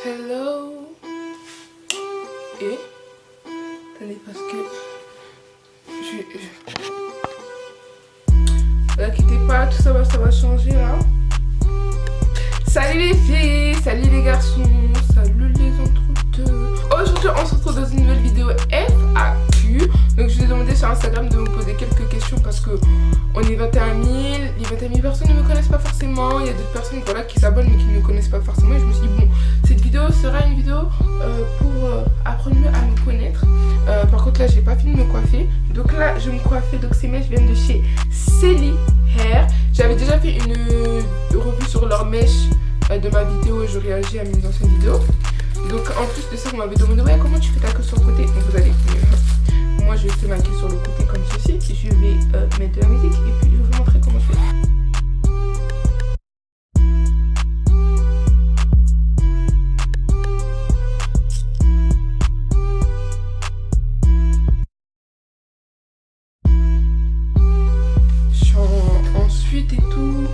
Hello. Et attendez parce que inquiétez pas, tout ça va changer là. Salut les filles, salut les garçons, salut les entretenus. Aujourd'hui on se retrouve dans une nouvelle vidéo FAQ. Donc je vous ai demandé sur Instagram de me poser quelques questions parce que on est 21 000. Les 21 000 personnes ne me connaissent pas forcément. Il y a d'autres personnes voilà, qui s'abonnent mais qui ne me connaissent pas forcément. Et je me suis dit bon, cette vidéo sera une vidéo pour apprendre mieux à me connaître. Par contre là j'ai pas fini de me coiffer. Donc là je me coiffais, donc ces mèches viennent de chez Selly Hair. J'avais déjà fait une revue sur leurs mèches de ma vidéo où je réagis à mes anciennes vidéos. Donc en plus de ça vous m'avez demandé ouais comment tu fais ta queue sur le côté. Donc vous allez moi je vais faire ma queue sur le côté comme ceci. Je vais mettre de la musique et puis je vais vous montrer comment je fais. Ensuite et tout.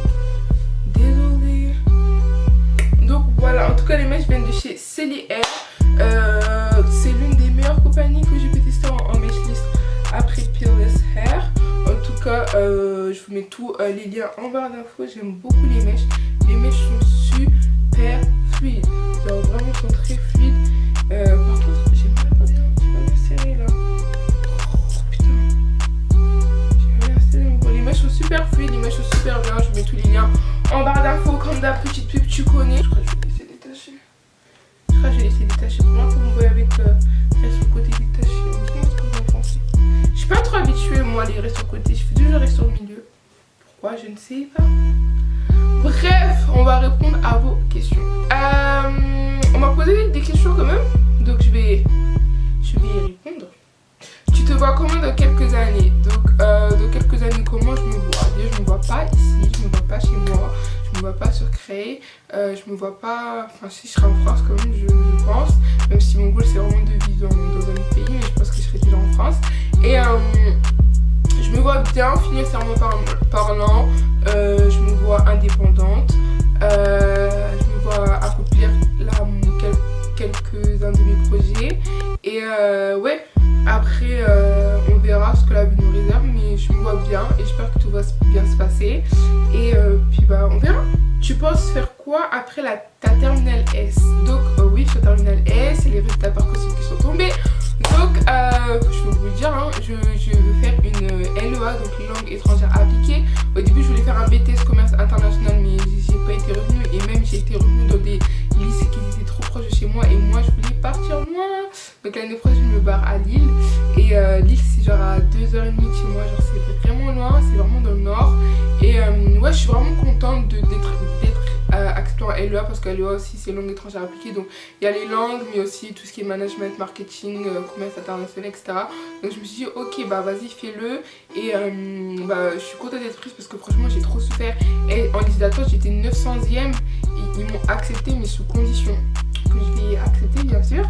Désolée. Donc voilà, en tout cas les mèches viennent de chez Selly Hair. C'est l'une des meilleures compagnies que j'ai pu tester en mèche lisse après Peerless Hair. En tout cas, je vous mets tous les liens en barre d'infos. J'aime beaucoup les mèches. Les mèches sont super fluides. Genre vraiment sont très fluides. Par contre, j'aime pas bien. Tu vas bien serrer là. Oh putain. J'aime bien serrer. Bon, les mèches sont super fluides. Les mèches sont super bien. Je vous mets tous les liens en barre d'infos. Comme d'hab, petite pub, tu connais. Je crois que je vais laisser détacher. Je vais laisser détacher. Pour moi, vous me voyez avec sur le côté détaché. Dites-moi ce que vous en pensez. Je suis pas trop habituée, moi, à les rester sur le côté. Je fais toujours rester au milieu. Pourquoi? Je ne sais pas. Bref, on va répondre à vos questions. On m'a posé des questions quand même. Donc, je vais y répondre. Tu te vois comment dans quelques années? Donc, dans quelques années, comment je me vois? Déjà, je me vois pas ici. Je me vois pas chez moi. Je me vois pas sur Créé, je me vois pas, enfin si je serai en France quand même je pense, même si mon goal c'est vraiment de vivre dans un autre pays, mais je pense que je serai déjà en France. Et je me vois bien financièrement parlant, je me vois indépendante, je me vois accomplir là quelques-uns de mes projets. Et ouais, après on verra ce que la vie nous réserve, mais je me vois bien et j'espère que tout va bien se passer. Et puis bah on verra. Tu penses faire quoi après ta terminale S? Donc oui, je suis en terminale S et les résultats Parcoursup qui sont tombés. Donc je vais vous le dire, hein, je veux faire une LEA, donc langue étrangère appliquée. Au début je voulais faire un BTS commerce international, mais j'ai pas été revenue, et même j'ai été revenue dans des lycées qui étaient trop proches de chez moi et moi je voulais partir loin. Donc l'année prochaine je me barre à Lille, et Lille c'est genre à 2h30 de chez moi, genre c'est vraiment loin, c'est vraiment dans le nord. Et ouais, je suis vraiment contente d'être acceptée en LEA, parce que LEA aussi c'est langue étrangère appliquée, donc il y a les langues mais aussi tout ce qui est management, marketing, commerce international, etc. Donc je me suis dit ok bah vas-y fais-le. Et bah je suis contente d'être prise parce que franchement j'ai trop souffert, et en liste d'attente j'étais 900e, ils m'ont accepté mais sous condition que je vais accepter bien sûr.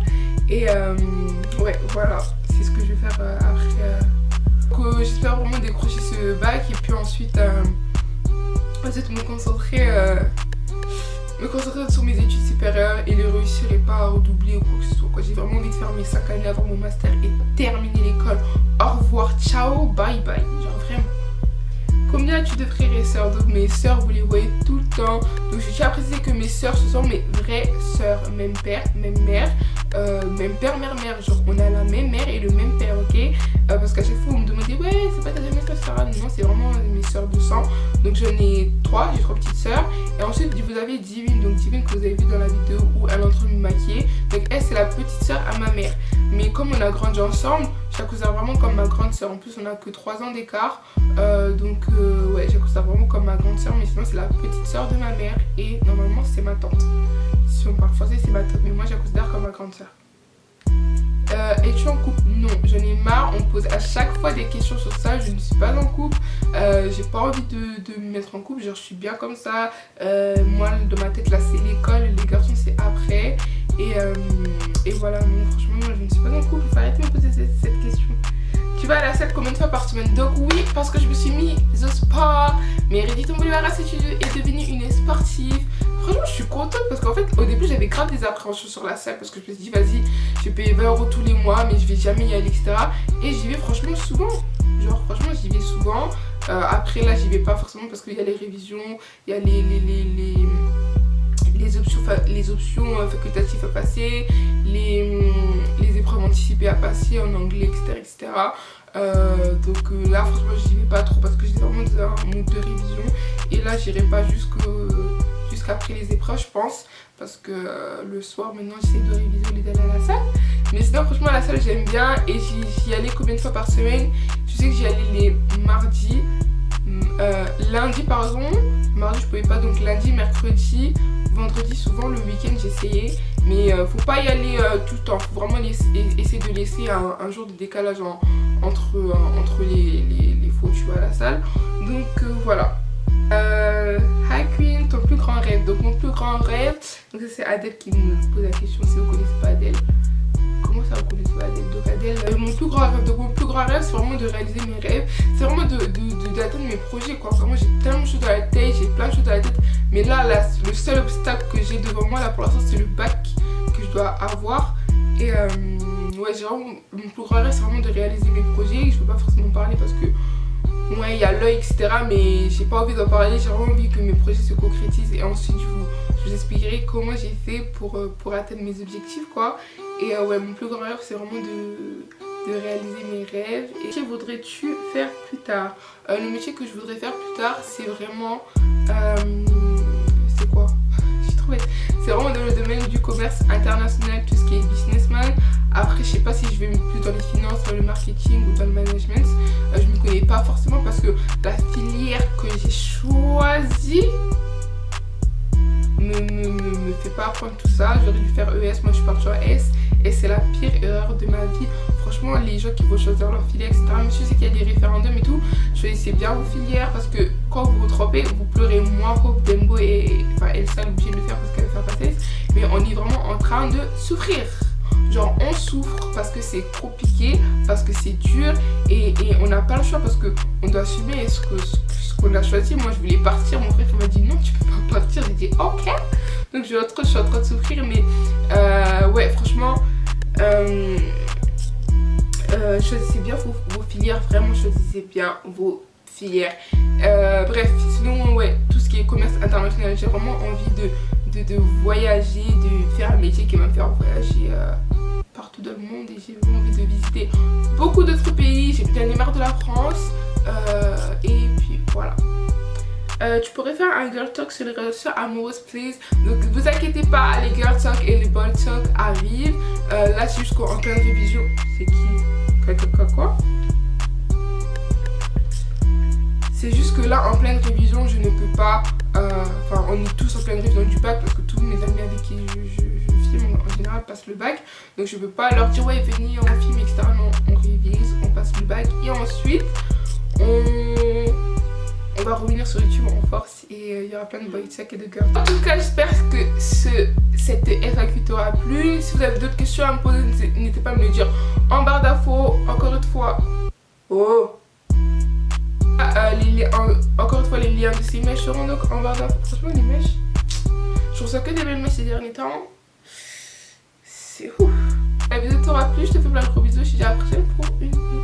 Et ouais voilà, c'est ce que je vais faire après. Donc j'espère vraiment décrocher ce bac et puis ensuite me concentrer sur mes études supérieures et les réussir et pas à redoubler ou quoi que ce soit. J'ai vraiment envie de faire mes 5 années avant mon master et terminer l'école. Au revoir, ciao, bye bye. Genre vraiment. Combien as-tu de frères et sœurs? Donc mes sœurs, vous les voyez tout le temps. Donc je tiens à préciser que mes sœurs, ce sont mes vraies sœurs. Même père, même mère. Même père, mère. Genre on a la même mère et le même père, ok? Parce qu'à chaque fois vous me demandez ouais c'est pas ta deuxième sœur? Non, c'est vraiment mes sœurs de sang. Donc j'en ai 3, j'ai 3 petites sœurs. Et ensuite vous avez Divine, donc Divine que vous avez vu dans la vidéo où elle est en train de me maquiller. Donc elle c'est la petite sœur à ma mère. Mais comme on a grandi ensemble, je la considère vraiment comme ma grande sœur. En plus on a que 3 ans d'écart. Donc ouais, je la considère vraiment comme ma grande sœur. Mais sinon c'est la petite sœur de ma mère. Et normalement c'est ma tante. Si on parle français c'est ma tante, mais moi je la considère comme ma grande sœur. Es-tu en couple? Non, j'en ai marre, on me pose à chaque fois des questions sur ça. Je ne suis pas en couple, j'ai pas envie de me mettre en couple, genre je suis bien comme ça. Moi dans ma tête là c'est l'école, les garçons c'est après. Et voilà, non franchement moi je ne suis pas en couple, il faut arrêter de me poser cette question. Tu vas à la salle combien de fois par semaine? Donc oui, parce que je me suis mis au sport. Mais Reddit, ton boulevard à cette est devenue une sportive. franchement je suis contente parce qu'en fait au début j'avais grave des appréhensions sur la salle parce que je me suis dit vas-y je vais payer 20 € tous les mois mais je vais jamais y aller etc. Et j'y vais franchement souvent, genre franchement j'y vais souvent. Après là j'y vais pas forcément parce qu'il y a les révisions, il y a les options facultatives à passer, les épreuves anticipées à passer en anglais etc. Donc là franchement j'y vais pas trop parce que j'ai vraiment un mood de révision. Et là j'irai pas jusqu'après les épreuves je pense. Parce que le soir maintenant j'essaie de réviser au lieu d'aller à la salle. Mais sinon franchement la salle j'aime bien. Et j'y allais combien de fois par semaine? Je sais que j'y allais les mardis, lundi pardon. Mardi je pouvais pas, donc lundi, mercredi, vendredi souvent, le week-end j'essayais. Mais faut pas y aller tout le temps, faut vraiment essayer de laisser un jour de décalage entre les fois où tu vas à la salle. Donc voilà. Hi Queen, ton plus grand rêve. Donc mon plus grand rêve, donc ça c'est Adèle qui me pose la question si vous connaissez pas Adèle. Comment ça vous connaissez pas Adèle? Donc Adèle, mon plus grand rêve, donc mon plus grand rêve c'est vraiment de réaliser mes rêves. C'est vraiment d'atteindre mes projets quoi. Vraiment j'ai tellement de choses dans la tête, j'ai plein de choses dans la tête. Mais là, le seul obstacle que j'ai devant moi là pour l'instant c'est le bac que je dois avoir. Et ouais j'ai vraiment, mon plus grand rêve c'est vraiment de réaliser mes projets. Je peux pas forcément parler parce que ouais, il y a l'œil, etc. Mais j'ai pas envie d'en parler. J'ai vraiment envie que mes projets se concrétisent. Et ensuite, je vous expliquerai comment j'ai fait pour atteindre mes objectifs, quoi. Et ouais, mon plus grand rêve, c'est vraiment de réaliser mes rêves. Et que voudrais-tu faire plus tard? Le métier que je voudrais faire plus tard, c'est vraiment... c'est quoi? J'ai trouvé. C'est vraiment dans le domaine du commerce international, tout ce qui est businessman. Après je sais pas si je vais mettre plus dans les finances, dans le marketing ou dans le management. Je me connais pas forcément parce que la filière que j'ai choisie me fait pas apprendre tout ça. J'aurais dû faire ES, moi je suis partie en S. Et c'est la pire erreur de ma vie. Franchement les gens qui vont choisir leur filière etc. Même si je sais qu'il y a des référendums et tout, choisissez bien vos filières parce que quand vous vous trompez vous pleurez moins. Hope, Dembo et enfin Elsa est obligée de le faire parce qu'elle va faire passer. Mais on est vraiment en train de souffrir. Genre on souffre parce que c'est compliqué, parce que c'est dur et on n'a pas le choix parce qu'on doit assumer ce qu'on a choisi. Moi je voulais partir, mon frère m'a dit non tu peux pas partir, j'ai dit ok. Donc je suis en train de souffrir mais ouais franchement choisissez bien vos filières, vraiment choisissez bien vos filières. Bref sinon ouais tout ce qui est commerce international j'ai vraiment envie de voyager, de faire un métier qui va me faire voyager partout dans le monde et j'ai vraiment envie de visiter beaucoup d'autres pays. J'ai bien marre de la France et puis voilà. Tu pourrais faire un girl talk sur les relations amoureuses please. Donc vous inquiétez pas, les girl talk et les boy talk arrivent. Là c'est juste qu'en pleine révision. C'est qui? Quoi? C'est juste que là en pleine révision je ne peux pas, enfin on est tous en pleine révision du bac parce que tous mes amis avec qui je filme en général passent le bac. Donc je peux pas leur dire ouais venez on filme etc. Non on révise, on passe le bac et ensuite on va revenir sur YouTube en force et il y aura plein de boy talk et de girl talk. En tout cas j'espère que cette FAQ t'aura plu. Si vous avez d'autres questions à me poser n'hésitez pas à me le dire en barre d'infos. Encore une fois encore une fois les liens de ces mèches seront donc en barre d'infos. Franchement les mèches, je reçois que des belles mèches ces derniers temps. C'est ouf. La vidéo t'aura plu, je te fais plein de gros bisous. Je te dis à la prochaine pour une vidéo.